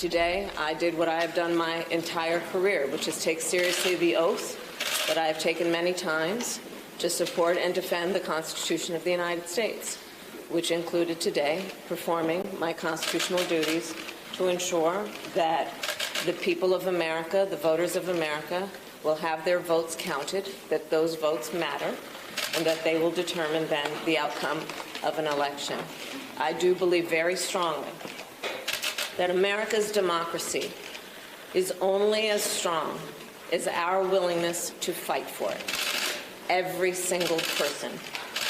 today, I did what I have done my entire career, which is take seriously the oath that I have taken many times to support and defend the Constitution of the United States, which included today performing my constitutional duties to ensure that the people of America, the voters of America, will have their votes counted, that those votes matter, and that they will determine then the outcome of an election. I do believe very strongly that America's democracy is only as strong as our willingness to fight for it. Every single person,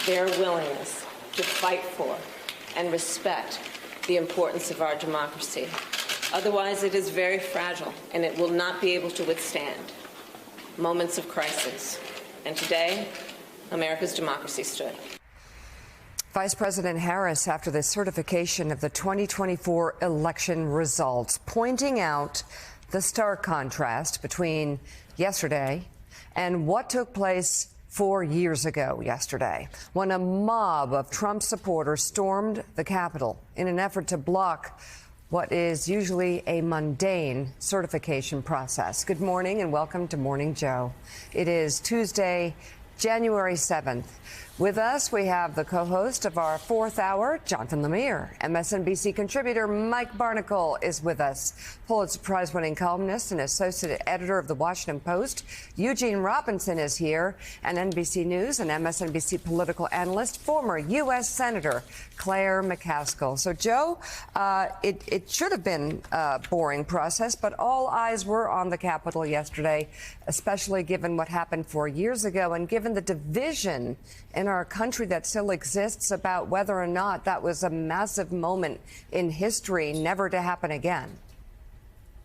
their willingness to fight for and respect the importance of our democracy. Otherwise, it is very fragile, and it will not be able to withstand moments of crisis. And today, America's democracy stood. Vice President Harris, after the certification of the 2024 election results, pointing out the stark contrast between yesterday and what took place 4 years ago yesterday, when a mob of Trump supporters stormed the Capitol in an effort to block what is usually a mundane certification process. Good morning and welcome to Morning Joe. It is Tuesday, January 7th. With us, we have the co-host of our fourth hour, Jonathan Lemire. MSNBC contributor Mike Barnicle is with us. Pulitzer Prize-winning columnist and associate editor of The Washington Post, Eugene Robinson, is here. And NBC News and MSNBC political analyst, former U.S. Senator Claire McCaskill. So, Joe, it should have been a boring process, but all eyes were on the Capitol yesterday, especially given what happened 4 years ago and given the division in our country that still exists about whether or not that was a massive moment in history, never to happen again.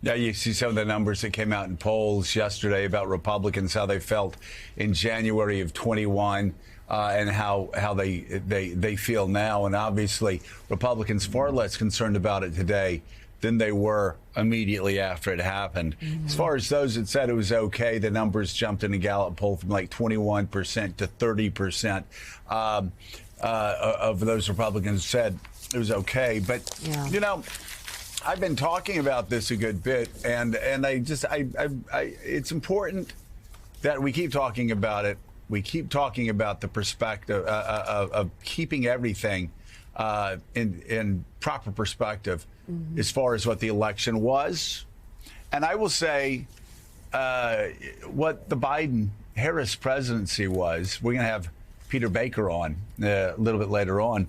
Yeah, you see some of the numbers that came out in polls yesterday about Republicans, how they felt in January of 21 and how they feel now. And obviously, Republicans far less concerned about it today than they were immediately after it happened. Mm-hmm. As far as those that said it was okay, the numbers jumped in a Gallup poll from like 21% to 30% of those Republicans said it was okay. But, you know, I've been talking about this a good bit, and it's important that we keep talking about it. We keep talking about the perspective of keeping everything in proper perspective. Mm-hmm. As far as what the election was. And I will say what the Biden-Harris presidency was. We're going to have Peter Baker on a little bit later on.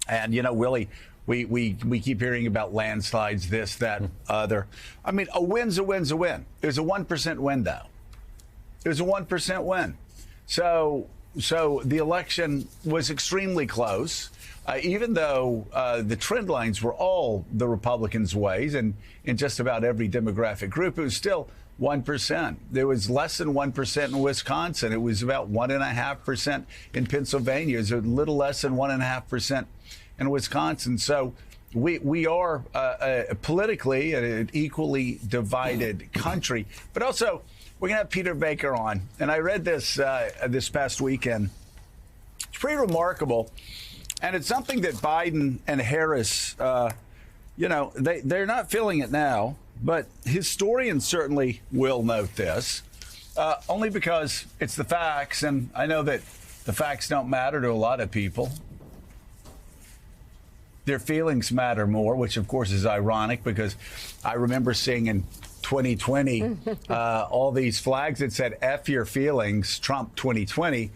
And, you know, Willie, we keep hearing about landslides, this, that, other. I mean, a win's a win's a win. It was a 1% win, though. It was a 1% win. So the election was extremely close. Even though the trend lines were all the Republicans' ways, and in just about every demographic group, it was still 1%. There was less than 1% in Wisconsin. It was about 1.5% in Pennsylvania. It was a little less than 1.5% in Wisconsin. So we are politically an equally divided country. But also, we're going to have Peter Baker on. And I read this this past weekend. It's pretty remarkable. And it's something that Biden and Harris, you know, they're not feeling it now, but historians certainly will note this, only because it's the facts. And I know that the facts don't matter to a lot of people. Their feelings matter more, which, of course, is ironic because I remember seeing in 2020 all these flags that said F your feelings, Trump 2020.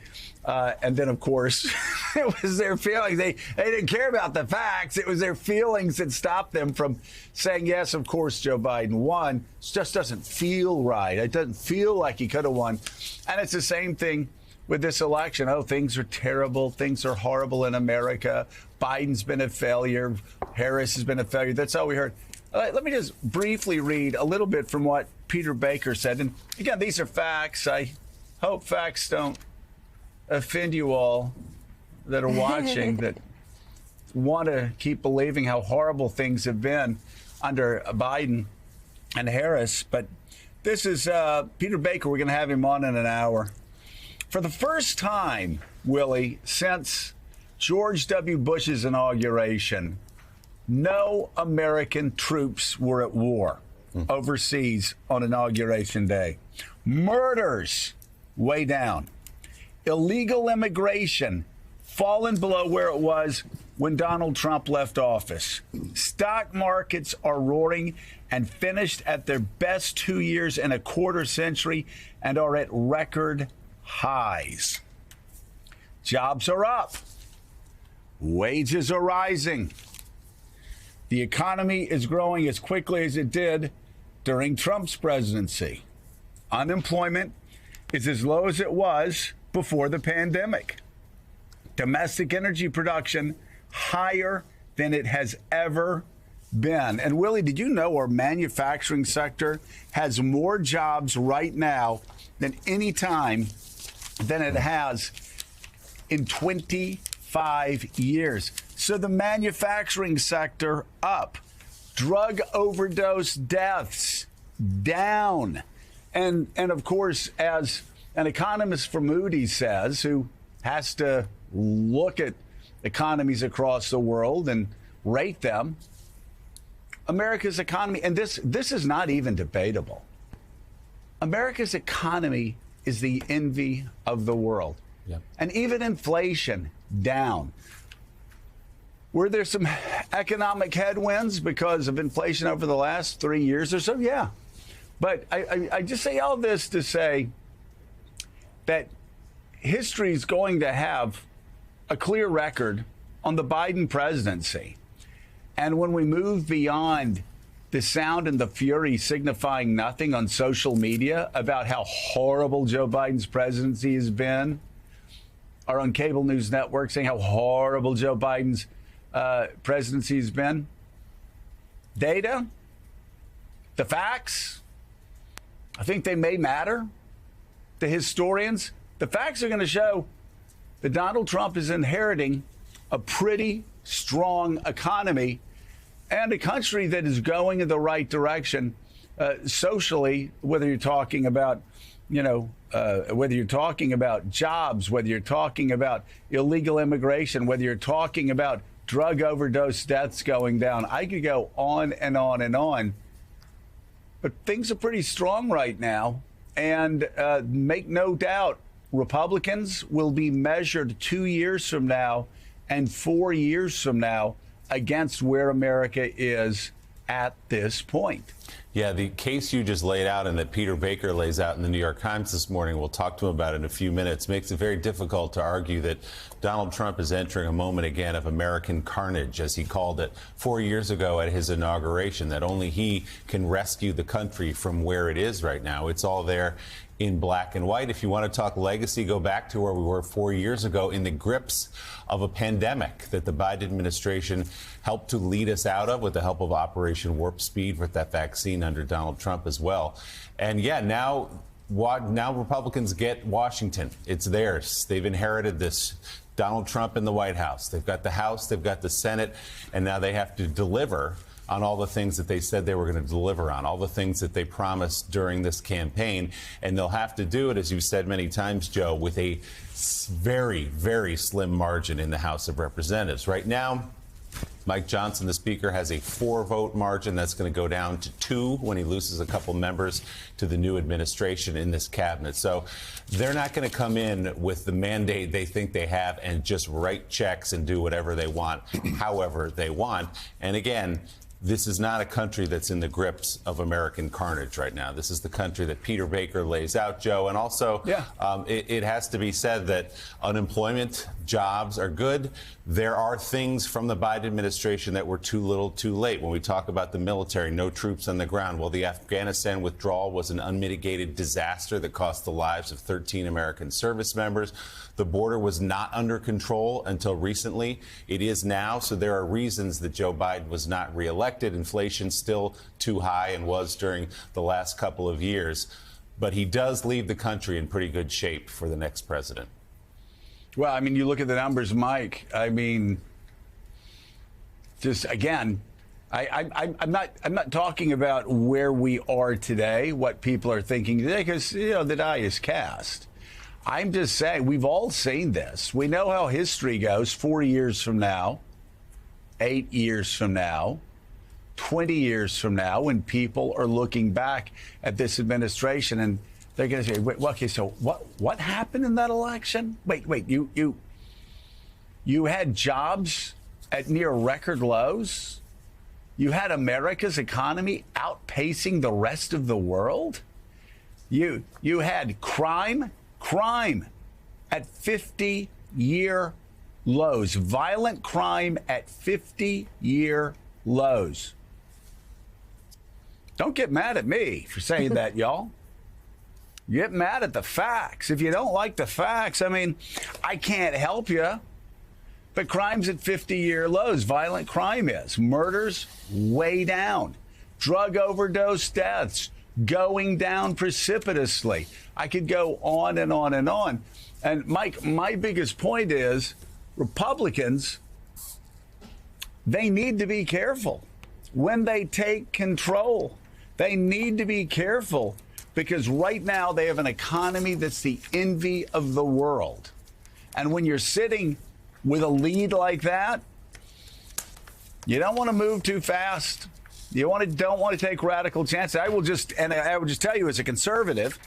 And then, of course, it was their feelings. They didn't care about the facts. It was their feelings that stopped them from saying, yes, of course, Joe Biden won. It just doesn't feel right. It doesn't feel like he could have won. And it's the same thing with this election. Oh, things are terrible. Things are horrible in America. Biden's been a failure. Harris has been a failure. That's all we heard. Let me just briefly read a little bit from what Peter Baker said. And again, these are facts. I hope facts don't offend you all that are watching that want to keep believing how horrible things have been under Biden and Harris. But this is Peter Baker. We're going to have him on in an hour. For the first time, Willie, since George W. Bush's inauguration, no American troops were at war overseas on Inauguration Day. Murders way down. Illegal immigration fallen below where it was when Donald Trump left office. Stock markets are roaring and finished at their best 2 years and a quarter century and are at record highs. Jobs are up. Wages are rising. The economy is growing as quickly as it did during Trump's presidency. Unemployment is as low as it was before the pandemic. Domestic energy production higher than it has ever been. And Willie, did you know our manufacturing sector has more jobs right now than any time than it has in 25 years? So the manufacturing sector up, drug overdose deaths down. And of course, as an economist from Moody's says, who has to look at economies across the world and rate them, America's economy, and this is not even debatable. America's economy is the envy of the world. Yep. And even inflation down. Were there some economic headwinds because of inflation over the last 3 years or so? Yeah. But I just say all this to say that history is going to have a clear record on the Biden presidency. And when we move beyond the sound and the fury signifying nothing on social media about how horrible Joe Biden's presidency has been, or on cable news networks saying how horrible Joe Biden's presidency has been, data, the facts, I think they may matter to historians. The facts are going to show that Donald Trump is inheriting a pretty strong economy and a country that is going in the right direction socially, whether you're talking about, whether you're talking about jobs, whether you're talking about illegal immigration, whether you're talking about drug overdose deaths going down. I could go on and on and on. But things are pretty strong right now. And make no doubt, Republicans will be measured 2 years from now and 4 years from now against where America is at this point. Yeah, the case you just laid out and that Peter Baker lays out in the New York Times this morning, we'll talk to him about in a few minutes, makes it very difficult to argue that Donald Trump is entering a moment again of American carnage, as he called it 4 years ago at his inauguration, that only he can rescue the country from where it is right now. It's all there in black and white. If you want to talk legacy, go back to where we were 4 years ago in the grips of a pandemic that the Biden administration helped to lead us out of with the help of Operation Warp Speed with that vaccine under Donald Trump as well. And yeah, now Republicans get Washington. It's theirs. They've inherited this. Donald Trump in the White House. They've got the House, they've got the Senate, and now they have to deliver on all the things that they said they were going to deliver on, all the things that they promised during this campaign. And they'll have to do it, as you've said many times, Joe, with a very, very slim margin in the House of Representatives. Right now, Mike Johnson, the Speaker, has a 4-vote margin that's going to go down to 2 when he loses a couple members to the new administration in this cabinet. So they're not going to come in with the mandate they think they have and just write checks and do whatever they want, however they want. And again, this is not a country that's in the grips of American carnage right now. This is the country that Peter Baker lays out, Joe. And also, it has to be said that unemployment, jobs are good. There are things from the Biden administration that were too little, too late. When we talk about the military, no troops on the ground. Well, the Afghanistan withdrawal was an unmitigated disaster that cost the lives of 13 American service members. The border was not under control until recently. It is now. So there are reasons that Joe Biden was not reelected. Inflation still too high and was during the last couple of years. But he does leave the country in pretty good shape for the next president. Well, I mean, you look at the numbers, Mike. I mean, just again, I'm not talking about where we are today, what people are thinking today, because the die is cast. I'm just saying we've all seen this. We know how history goes 4 years from now, 8 years from now, 20 years from now, when people are looking back at this administration and they're going to say, wait, okay, so what happened in that election? Wait, you had jobs at near record lows? You had America's economy outpacing the rest of the world? You had crime at 50-year lows, violent crime at 50-year lows. Don't get mad at me for saying that, y'all. Get mad at the facts. If you don't like the facts, I mean, I can't help you. But crime's at 50-year lows. Violent crime is. Murders way down. Drug overdose deaths going down precipitously. I could go on and on and on. And Mike, my biggest point is Republicans, they need to be careful when they take control. They need to be careful because right now they have an economy that's the envy of the world. And when you're sitting with a lead like that, you don't want to move too fast. You don't want to take radical chances. I will just tell you as a conservative,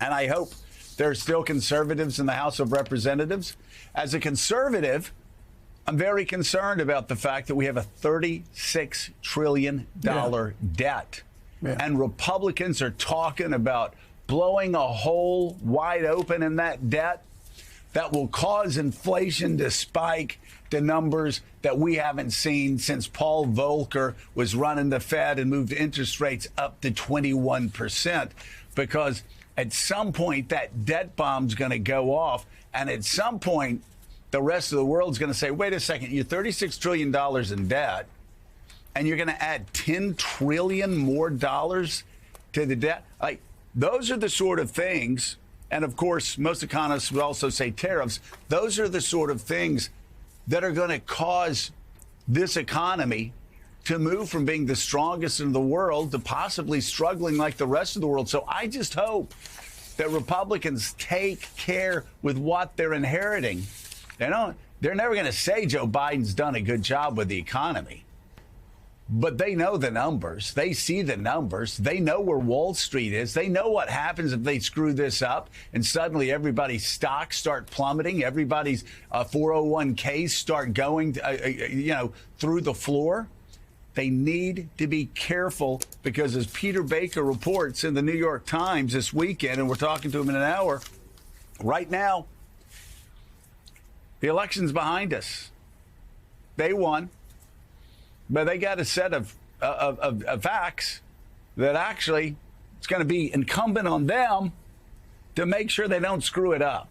and I hope there are still conservatives in the House of Representatives. As a conservative, I'm very concerned about the fact that we have a $36 trillion debt. Yeah. And Republicans are talking about blowing a hole wide open in that debt that will cause inflation to spike to numbers that we haven't seen since Paul Volcker was running the Fed and moved interest rates up to 21%. Because at some point that debt bomb's going to go off, and at some point the rest of the world's going to say, wait a second, you're $36 trillion in debt, and you're going to add $10 trillion more dollars to the debt? Like, those are the sort of things, and of course, most economists would also say tariffs. Those are the sort of things that are going to cause this economy to move from being the strongest in the world to possibly struggling like the rest of the world. So I just hope that Republicans take care with what they're inheriting. They're never going to say Joe Biden's done a good job with the economy. But they know the numbers. They see the numbers. They know where Wall Street is. They know what happens if they screw this up and suddenly everybody's stocks start plummeting. Everybody's 401ks start going, through the floor. They need to be careful because, as Peter Baker reports in the New York Times this weekend, and we're talking to him in an hour, right now, the election's behind us. They won. But they got a set of facts that actually it's going to be incumbent on them to make sure they don't screw it up.